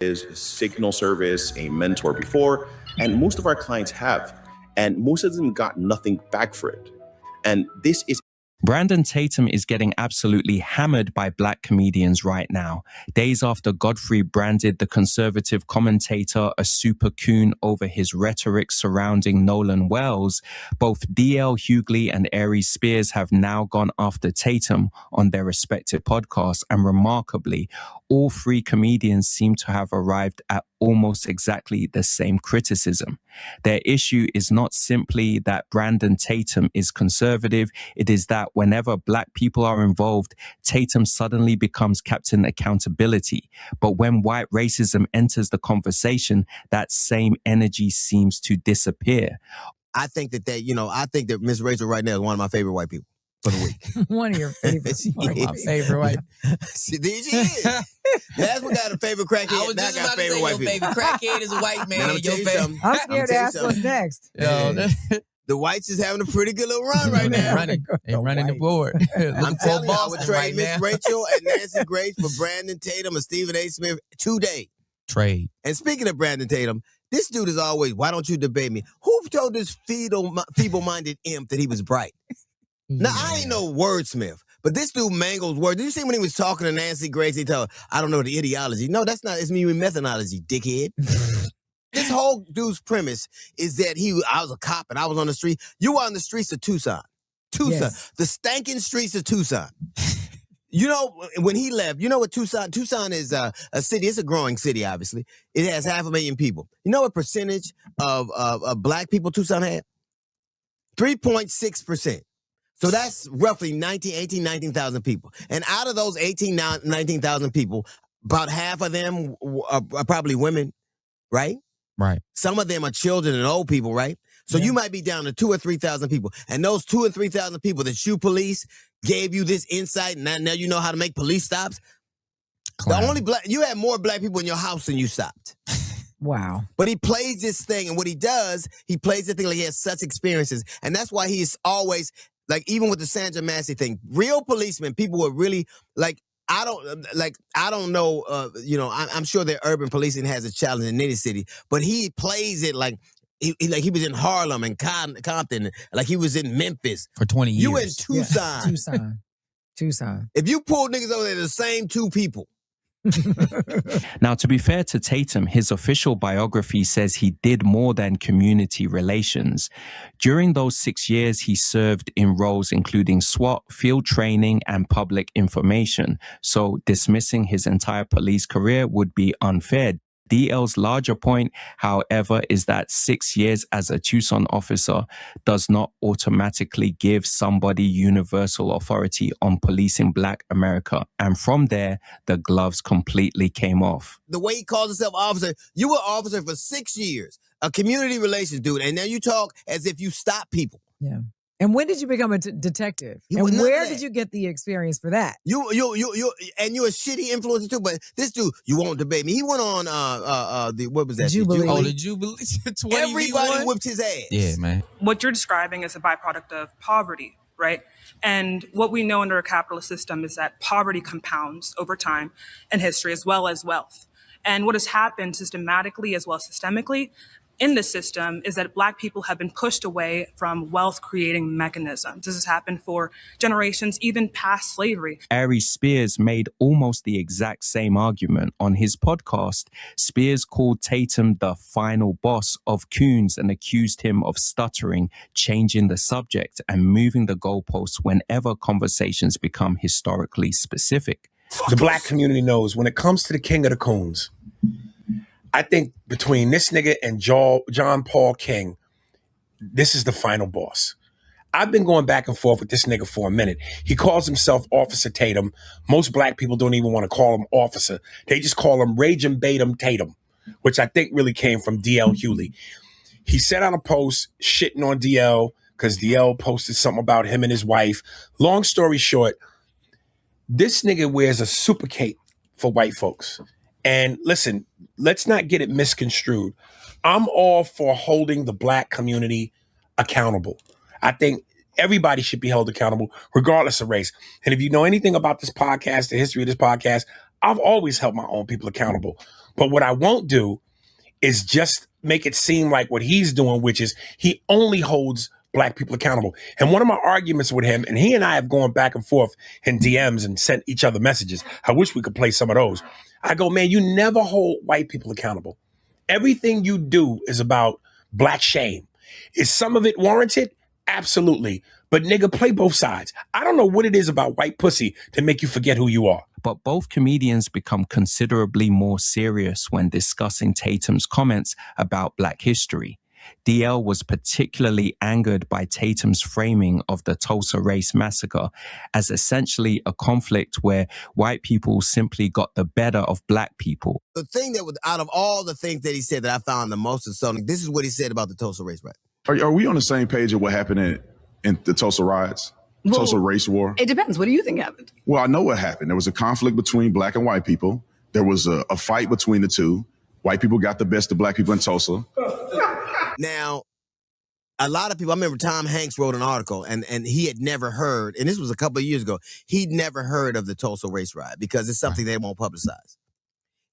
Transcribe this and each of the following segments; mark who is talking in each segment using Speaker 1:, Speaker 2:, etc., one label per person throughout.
Speaker 1: is signal service, a mentor before, and most of our clients have. And most of them got nothing back for it. And this is
Speaker 2: Brandon Tatum is getting absolutely hammered by black comedians right now. Days after Godfrey branded the conservative commentator a super coon over his rhetoric surrounding Nolan Wells, both D.L. Hughley and Aries Spears have now gone after Tatum on their respective podcasts, and remarkably, all three comedians seem to have arrived at almost exactly the same criticism. Their issue is not simply that Brandon Tatum is conservative, it is that whenever black people are involved, Tatum suddenly becomes Captain Accountability. But when white racism enters the conversation, that same energy seems to disappear.
Speaker 3: I think that Miss Rachel right now is one of my favorite white people for the week.
Speaker 4: One of your favorites.
Speaker 5: One of my favorite white.
Speaker 3: She is. That's what got a favorite crackhead.
Speaker 5: I was just about to say your favorite crackhead is a white man.
Speaker 3: Man,
Speaker 5: Your favorite.
Speaker 4: I'm scared to ask what's next.
Speaker 3: The whites is having a pretty good little run right now.
Speaker 5: They're running the board.
Speaker 3: I'm telling you, I would trade
Speaker 5: right
Speaker 3: Miss
Speaker 5: now.
Speaker 3: Rachel and Nancy Grace for Brandon Tatum and Stephen A. Smith today.
Speaker 5: Trade.
Speaker 3: And speaking of Brandon Tatum, this dude is always, why don't you debate me? Who told this feeble-minded imp that he was bright? Now, I ain't no wordsmith, but this dude mangles words. Did you see when he was talking to Nancy Grace, he told her, I don't know the ideology. No, that's not, it's me with methodology, dickhead. This whole dude's premise is that I was a cop and I was on the street. You were on the streets of Tucson.
Speaker 4: Yes.
Speaker 3: The stanking streets of Tucson. You know, when he left, you know what Tucson is a city. It's a growing city, obviously. It has 500,000 people. You know what percentage of black people Tucson had? 3.6%. So that's roughly 19,000 people. And out of those 19,000 people, about half of them are probably women, right?
Speaker 5: Right.
Speaker 3: Some of them are children and old people, right? So you might be down to 2,000 or 3,000 people. And those 2,000 or 3,000 people that you police gave you this insight, and now you know how to make police stops.
Speaker 5: Clown.
Speaker 3: The only you had more black people in your house than you stopped.
Speaker 4: Wow.
Speaker 3: But he plays this thing, and what he does, he plays the thing like he has such experiences. And that's why he's always, like, even with the Sandra Massey thing, real policemen, people were really, like, I don't know, I'm sure that urban policing has a challenge in any city, but he plays it like he was in Harlem and Compton, like he was in Memphis.
Speaker 5: For 20 years.
Speaker 3: You in Tucson.
Speaker 4: Yeah. Tucson.
Speaker 3: If you pull niggas over there, the same two people.
Speaker 2: Now, to be fair to Tatum, his official biography says he did more than community relations. During those 6 years, he served in roles including SWAT, field training, and public information. So dismissing his entire police career would be unfair. DL's larger point, however, is that 6 years as a Tucson officer does not automatically give somebody universal authority on policing Black America. And from there, the gloves completely came off.
Speaker 3: The way he calls himself officer, you were officer for 6 years, a community relations dude, and now you talk as if you stop people.
Speaker 4: Yeah. And when did you become a detective?
Speaker 3: You
Speaker 4: And
Speaker 3: would know
Speaker 4: where
Speaker 3: that.
Speaker 4: did you get the experience for that?
Speaker 3: You and you're a shitty influencer too, but this dude, you won't debate me. He went on what was that?
Speaker 4: Jubilee.
Speaker 5: Oh, the Jubilee.
Speaker 3: Everybody whipped his ass.
Speaker 5: Yeah, man.
Speaker 6: What you're describing is a byproduct of poverty, right? And what we know under a capitalist system is that poverty compounds over time in history as well as wealth. And what has happened systematically as well as systemically in this system is that Black people have been pushed away from wealth-creating mechanisms. This has happened for generations, even past slavery.
Speaker 2: Aries Spears made almost the exact same argument. On his podcast, Spears called Tatum the final boss of Coons and accused him of stuttering, changing the subject, and moving the goalposts whenever conversations become historically specific.
Speaker 7: The Black community knows when it comes to the king of the coons, I think between this nigga and John Paul King, this is the final boss. I've been going back and forth with this nigga for a minute. He calls himself Officer Tatum. Most Black people don't even want to call him officer. They just call him Raging Batum Tatum, which I think really came from D.L. Hughley. He set out a post shitting on D.L. because D.L. posted something about him and his wife. Long story short, this nigga wears a super cape for white folks. And listen, let's not get it misconstrued. I'm all for holding the Black community accountable. I think everybody should be held accountable, regardless of race. And if you know anything about this podcast, the history of this podcast, I've always held my own people accountable. But what I won't do is just make it seem like what he's doing, which is he only holds black people accountable. And one of my arguments with him, and he and I have gone back and forth in DMs and sent each other messages. I wish we could play some of those. I go, man, you never hold white people accountable. Everything you do is about black shame. Is some of it warranted? Absolutely. But nigga, play both sides. I don't know what it is about white pussy to make you forget who you are.
Speaker 2: But both comedians become considerably more serious when discussing Tatum's comments about black history. DL was particularly angered by Tatum's framing of the Tulsa Race Massacre as essentially a conflict where white people simply got the better of black people.
Speaker 3: The thing that was, out of all the things that he said that I found the most insulting, this is what he said about the Tulsa Race Riot.
Speaker 8: Are we on the same page of what happened in the Tulsa riots? Tulsa race war?
Speaker 9: It depends. What do you think happened?
Speaker 8: Well, I know what happened. There was a conflict between black and white people. There was a fight between the two. White people got the best of black people in Tulsa.
Speaker 3: Now, a lot of people, I remember Tom Hanks wrote an article and he had never heard, and this was a couple of years ago, he'd never heard of the Tulsa Race Riot because it's something they won't publicize.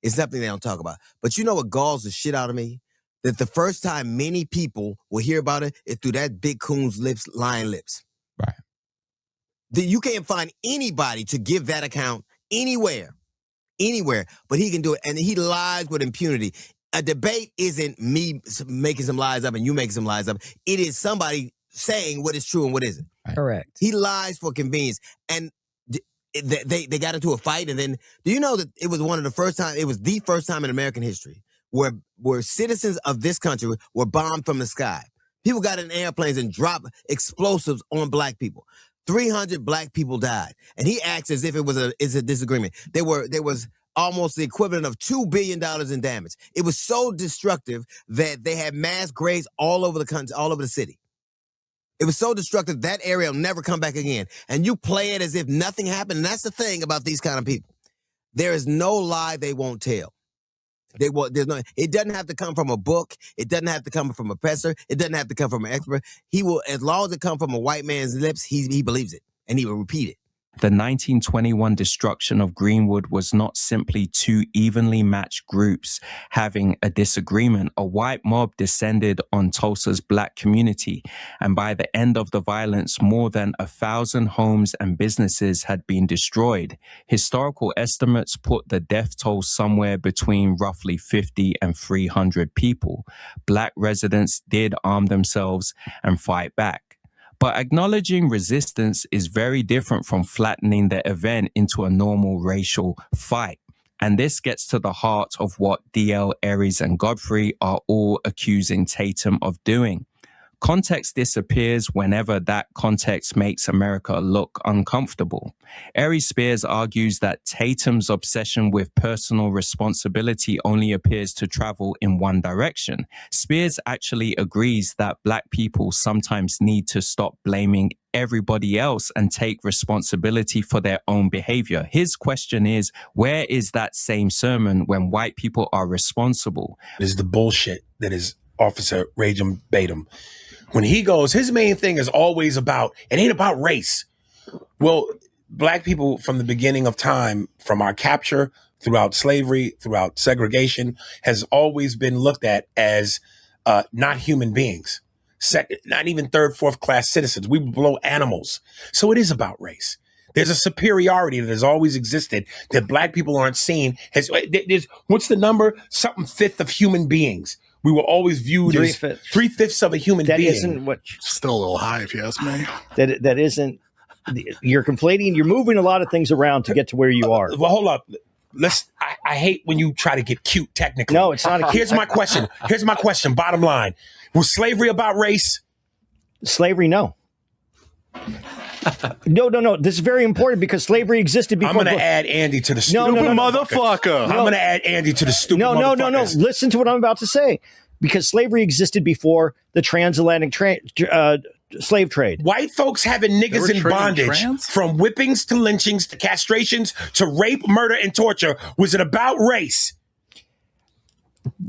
Speaker 3: It's something they don't talk about. But you know what galls the shit out of me? That the first time many people will hear about it is through that big coon's lips, lying lips.
Speaker 5: Right.
Speaker 3: You can't find anybody to give that account anywhere, but he can do it. And he lies with impunity. A debate isn't me making some lies up and you making some lies up. It is somebody saying what is true and what isn't.
Speaker 4: Correct.
Speaker 3: He lies for convenience. And they got into a fight. And then, do you know that it was the first time in American history where citizens of this country were bombed from the sky. People got in airplanes and dropped explosives on black people. 300 black people died. And he acts as if it was a disagreement. There was almost the equivalent of $2 billion in damage. It was so destructive that they had mass graves all over the country, all over the city. It was so destructive that area will never come back again. And you play it as if nothing happened. And that's the thing about these kind of people. There is no lie they won't tell. It doesn't have to come from a book. It doesn't have to come from a professor. It doesn't have to come from an expert. He will, as long as it comes from a white man's lips, he believes it and he will repeat it.
Speaker 2: The 1921 destruction of Greenwood was not simply two evenly matched groups having a disagreement. A white mob descended on Tulsa's black community, and by the end of the violence, more than 1,000 homes and businesses had been destroyed. Historical estimates put the death toll somewhere between roughly 50 and 300 people. Black residents did arm themselves and fight back. But acknowledging resistance is very different from flattening the event into a normal racial fight. And this gets to the heart of what DL, Aries, and Godfrey are all accusing Tatum of doing. Context disappears whenever that context makes America look uncomfortable. Aries Spears argues that Tatum's obsession with personal responsibility only appears to travel in one direction. Spears actually agrees that black people sometimes need to stop blaming everybody else and take responsibility for their own behavior. His question is, where is that same sermon when white people are responsible?
Speaker 7: This is the bullshit that is Officer Rajam Batum. When he goes, his main thing is always about, it ain't about race. Well, black people from the beginning of time, from our capture, throughout slavery, throughout segregation, has always been looked at as not human beings. Second, not even third, fourth class citizens. We were below animals. So it is about race. There's a superiority that has always existed that black people aren't seen. What's the number? Something fifth of human beings. We were always viewed as 3/5 of a human being.
Speaker 10: That isn't what.
Speaker 11: Still a little high, if you ask me.
Speaker 10: That isn't. You're conflating. You're moving a lot of things around to get to where you are.
Speaker 7: Well, hold up. I hate when you try to get cute technically.
Speaker 10: No, it's not.
Speaker 7: Here's my question. Bottom line: was slavery about race?
Speaker 10: Slavery, no. No. This is very important because slavery existed before.
Speaker 7: I'm going to add Andy to the stupid
Speaker 11: motherfucker.
Speaker 7: I'm going to add Andy to the stupid motherfucker.
Speaker 10: No. Listen to what I'm about to say. Because slavery existed before the transatlantic slave trade.
Speaker 7: White folks having niggas in bondage, from whippings to lynchings to castrations to rape, murder, and torture. Was it about race?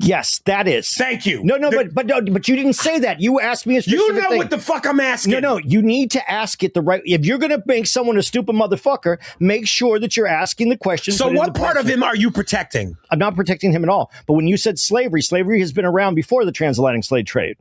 Speaker 10: Yes, that is.
Speaker 7: Thank you.
Speaker 10: No, but you didn't say that. You asked me a specific
Speaker 7: You know
Speaker 10: thing.
Speaker 7: what the fuck I'm asking.
Speaker 10: No, you need to ask it the right. If you're going to make someone a stupid motherfucker, make sure that you're asking the question.
Speaker 7: So what part of him are you protecting?
Speaker 10: I'm not protecting him at all. But when you said slavery has been around before the transatlantic slave trade,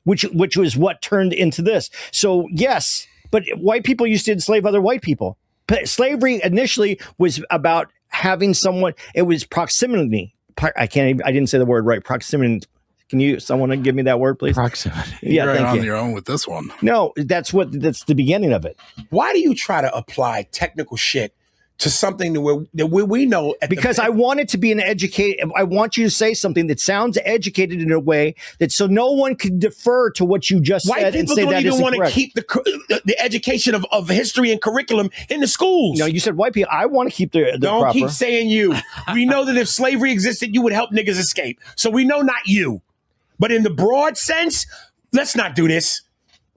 Speaker 10: which was what turned into this. So yes, but white people used to enslave other white people. But slavery initially was about having someone. It was proximity. I didn't say the word right. Proximity. Can someone give me that word, please?
Speaker 11: Proximity.
Speaker 10: Yeah,
Speaker 11: You're
Speaker 10: thank
Speaker 11: on
Speaker 10: you.
Speaker 11: your own with this one.
Speaker 10: No, that's the beginning of it.
Speaker 7: Why do you try to apply technical shit to something that we know?
Speaker 10: Because I want it to be an educated. I want you to say something that sounds educated in a way that so no one can defer to what you just
Speaker 7: white
Speaker 10: said and
Speaker 7: people
Speaker 10: say
Speaker 7: don't
Speaker 10: that
Speaker 7: even
Speaker 10: isn't
Speaker 7: want to
Speaker 10: correct.
Speaker 7: keep the education of history and curriculum in the schools.
Speaker 10: No, you said white people. I want to keep the
Speaker 7: Don't
Speaker 10: proper.
Speaker 7: keep saying you. We know that if slavery existed, you would help niggas escape. So we know not you. But in the broad sense, let's not do this.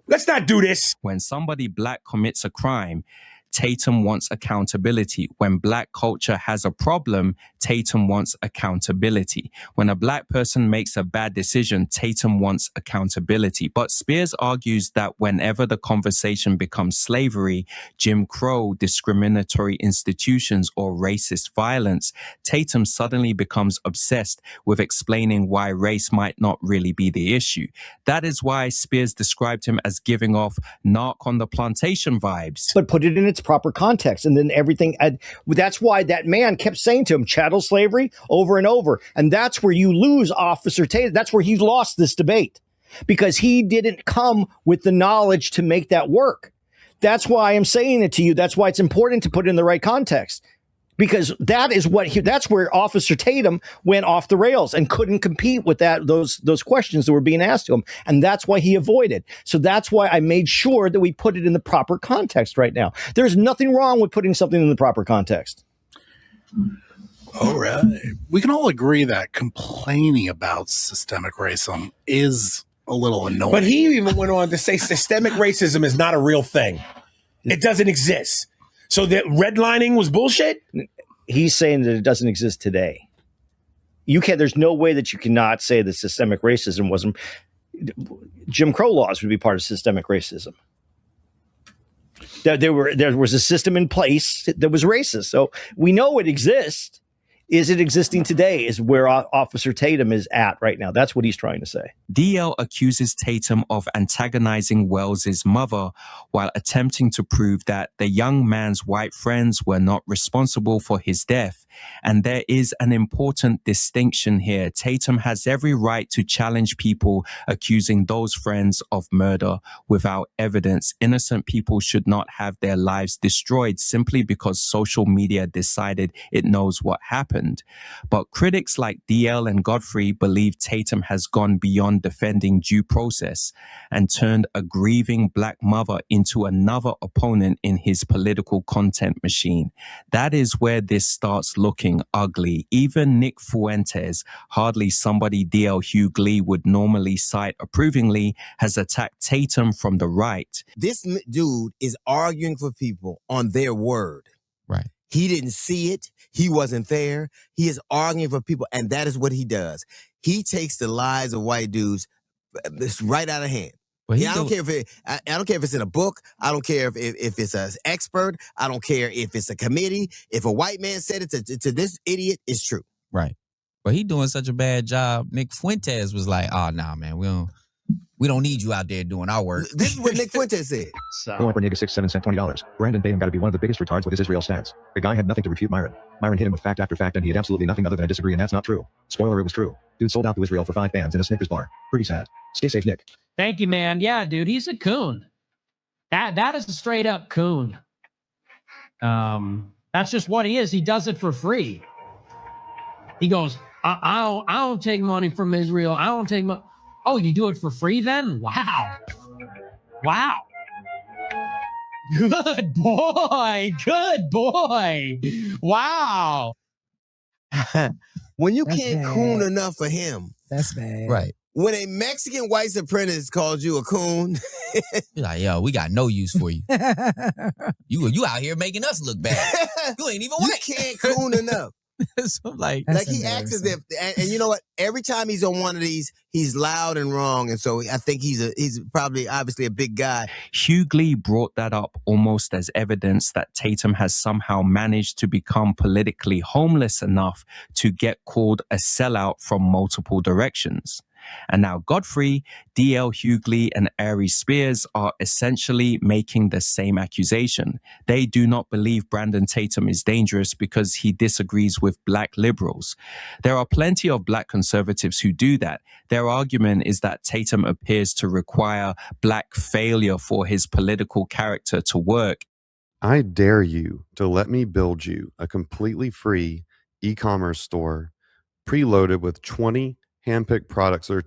Speaker 7: Let's not do this.
Speaker 2: When somebody black commits a crime, Tatum wants accountability. When black culture has a problem, Tatum wants accountability. When a black person makes a bad decision, Tatum wants accountability. But Spears argues that whenever the conversation becomes slavery, Jim Crow, discriminatory institutions, or racist violence, Tatum suddenly becomes obsessed with explaining why race might not really be the issue. That is why Spears described him as giving off Narc on the Plantation vibes.
Speaker 10: But put it in its proper context, and then everything. That's why that man kept saying to him, chattel slavery, over and over. And that's where you lose Officer Tatum. That's where he lost this debate, because he didn't come with the knowledge to make that work. That's why I'm saying it to you. That's why it's important to put it in the right context. Because that's where Officer Tatum went off the rails and couldn't compete with those questions that were being asked to him. And that's why he avoided. So that's why I made sure that we put it in the proper context right now. There's nothing wrong with putting something in the proper context.
Speaker 11: All right. We can all agree that complaining about systemic racism is a little annoying.
Speaker 7: But he even went on to say systemic racism is not a real thing. It doesn't exist. So that redlining was bullshit?
Speaker 10: He's saying that it doesn't exist today. There's no way that you cannot say that systemic racism wasn't. Jim Crow laws would be part of systemic racism. There was a system in place that was racist. So we know it exists. Is it existing today is where Officer Tatum is at right now. That's what he's trying to say.
Speaker 2: DL accuses Tatum of antagonizing Wells's mother while attempting to prove that the young man's white friends were not responsible for his death. And there is an important distinction here. Tatum has every right to challenge people accusing those friends of murder without evidence. Innocent people should not have their lives destroyed simply because social media decided it knows what happened. But critics like DL and Godfrey believe Tatum has gone beyond defending due process and turned a grieving black mother into another opponent in his political content machine. That is where this starts looking ugly. Even Nick Fuentes, hardly somebody DL Hughley would normally cite approvingly, has attacked Tatum from the right.
Speaker 3: This dude is arguing for people on their word.
Speaker 5: Right.
Speaker 3: He didn't see it. He wasn't there. He is arguing for people, and that is what he does. He takes the lies of white dudes right out of hand.
Speaker 5: Well,
Speaker 3: I don't care if it's in a book. I don't care if it's an expert. I don't care if it's a committee. If a white man said it to this idiot, it's true.
Speaker 5: Right. But he doing such a bad job. Nick Fuentes was like, "Oh, nah, man, we don't need you out there doing our work."
Speaker 3: This is what Nick Fuentes said.
Speaker 9: Going for nigga 6, 7 cent, $20. Brandon Tatum got to be one of the biggest retards with his Israel stance. The guy had nothing to refute Myron. Myron hit him with fact after fact, and he had absolutely nothing other than a disagree, and that's not true. Spoiler, it was true. Dude sold out to Israel for 5 fans in a Snickers bar. Pretty sad. Stay safe, Nick.
Speaker 12: Thank you, man. Yeah, dude, he's a coon. That is a straight up coon. That's just what he is. He does it for free. He goes, I don't take money from Israel. I don't take money. Oh, you do it for free then? Wow. Wow. Good boy. Good boy. Wow.
Speaker 3: When you
Speaker 4: That's
Speaker 3: can't
Speaker 4: bad.
Speaker 3: coon enough for him.
Speaker 4: That's bad.
Speaker 5: Right.
Speaker 3: When a Mexican white supremacist calls you a coon.
Speaker 5: You're like, yo, we got no use for you. You out here making us look bad. You ain't even white.
Speaker 3: You can't coon enough.
Speaker 5: So I'm like,
Speaker 4: That's
Speaker 3: Like he acts as if,
Speaker 4: embarrassing.
Speaker 3: and you know what? Every time he's on one of these, he's loud and wrong, and so I think he's probably obviously a big guy.
Speaker 2: Hughley brought that up almost as evidence that Tatum has somehow managed to become politically homeless enough to get called a sellout from multiple directions. And now Godfrey, D.L. Hughley, and Ari Spears are essentially making the same accusation. They do not believe Brandon Tatum is dangerous because he disagrees with black liberals. There are plenty of black conservatives who do that. Their argument is that Tatum appears to require black failure for his political character to work.
Speaker 13: I dare you to let me build you a completely free e-commerce store preloaded with 20 handpicked products that are